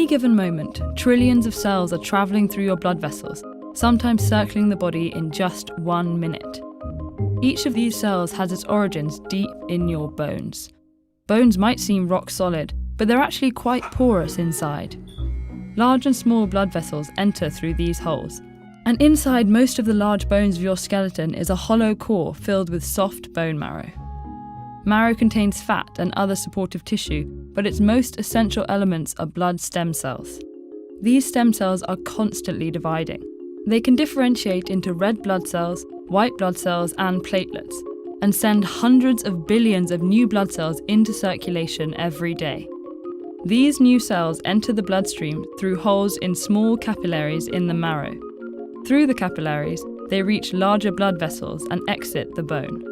any given moment, trillions of cells are travelling through your blood vessels, sometimes circling the body in just 1 minute. Each of these cells has its origins deep in your bones. Bones might seem rock solid, but they're actually quite porous inside. Large and small blood vessels enter through these holes, and inside most of the large bones of your skeleton is a hollow core filled with soft bone marrow. Marrow contains fat and other supportive tissue, but its most essential elements are blood stem cells. These stem cells are constantly dividing. They can differentiate into red blood cells, white blood cells, and platelets, and send hundreds of billions of new blood cells into circulation every day. These new cells enter the bloodstream through holes in small capillaries in the marrow. Through the capillaries, they reach larger blood vessels and exit the bone.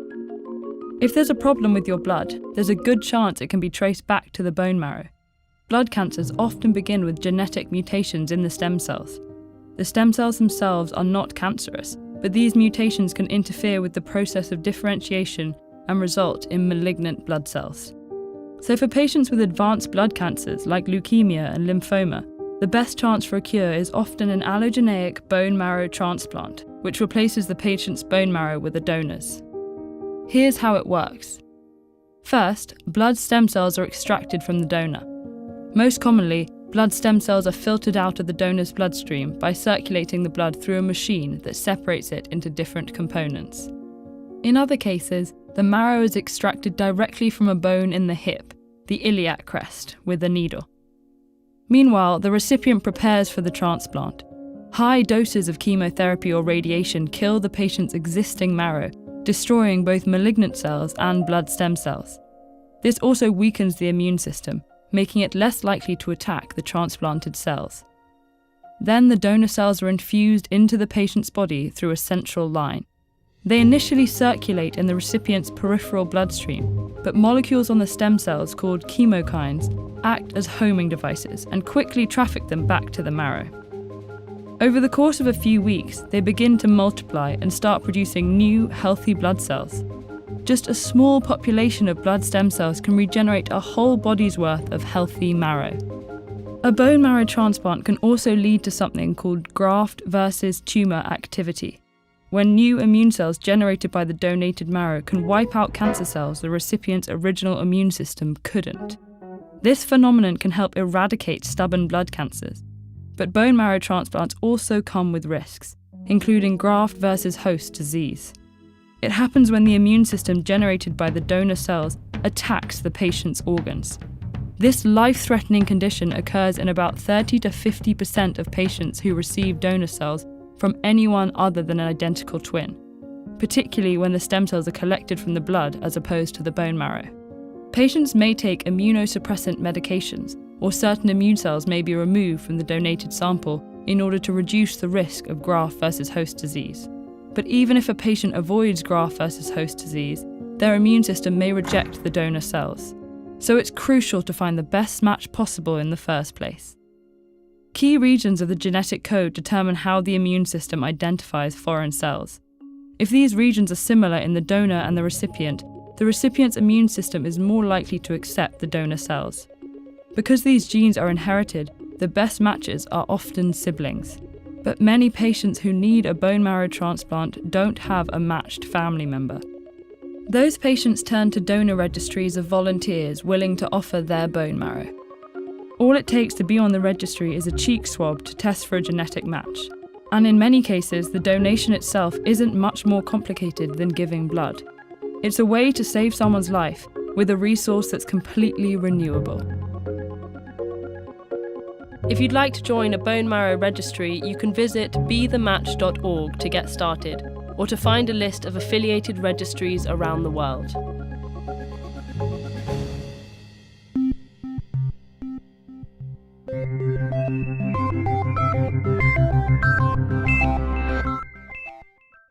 If there's a problem with your blood, there's a good chance it can be traced back to the bone marrow. Blood cancers often begin with genetic mutations in the stem cells. The stem cells themselves are not cancerous, but these mutations can interfere with the process of differentiation and result in malignant blood cells. So for patients with advanced blood cancers like leukemia and lymphoma, the best chance for a cure is often an allogeneic bone marrow transplant, which replaces the patient's bone marrow with a donor's. Here's how it works. First, blood stem cells are extracted from the donor. Most commonly, blood stem cells are filtered out of the donor's bloodstream by circulating the blood through a machine that separates it into different components. In other cases, the marrow is extracted directly from a bone in the hip, the iliac crest, with a needle. Meanwhile, the recipient prepares for the transplant. High doses of chemotherapy or radiation kill the patient's existing marrow, destroying both malignant cells and blood stem cells. This also weakens the immune system, making it less likely to attack the transplanted cells. Then the donor cells are infused into the patient's body through a central line. They initially circulate in the recipient's peripheral bloodstream, but molecules on the stem cells called chemokines act as homing devices and quickly traffic them back to the marrow. Over the course of a few weeks, they begin to multiply and start producing new, healthy blood cells. Just a small population of blood stem cells can regenerate a whole body's worth of healthy marrow. A bone marrow transplant can also lead to something called graft versus tumour activity, when new immune cells generated by the donated marrow can wipe out cancer cells the recipient's original immune system couldn't. This phenomenon can help eradicate stubborn blood cancers. But bone marrow transplants also come with risks, including graft versus host disease. It happens when the immune system generated by the donor cells attacks the patient's organs. This life-threatening condition occurs in about 30 to 50% of patients who receive donor cells from anyone other than an identical twin, particularly when the stem cells are collected from the blood as opposed to the bone marrow. Patients may take immunosuppressant medications, or certain immune cells may be removed from the donated sample in order to reduce the risk of graft versus host disease. But even if a patient avoids graft versus host disease, their immune system may reject the donor cells. So it's crucial to find the best match possible in the first place. Key regions of the genetic code determine how the immune system identifies foreign cells. If these regions are similar in the donor and the recipient's immune system is more likely to accept the donor cells. Because these genes are inherited, the best matches are often siblings. But many patients who need a bone marrow transplant don't have a matched family member. Those patients turn to donor registries of volunteers willing to offer their bone marrow. All it takes to be on the registry is a cheek swab to test for a genetic match. And in many cases, the donation itself isn't much more complicated than giving blood. It's a way to save someone's life with a resource that's completely renewable. If you'd like to join a bone marrow registry, you can visit bethematch.org to get started, or to find a list of affiliated registries around the world.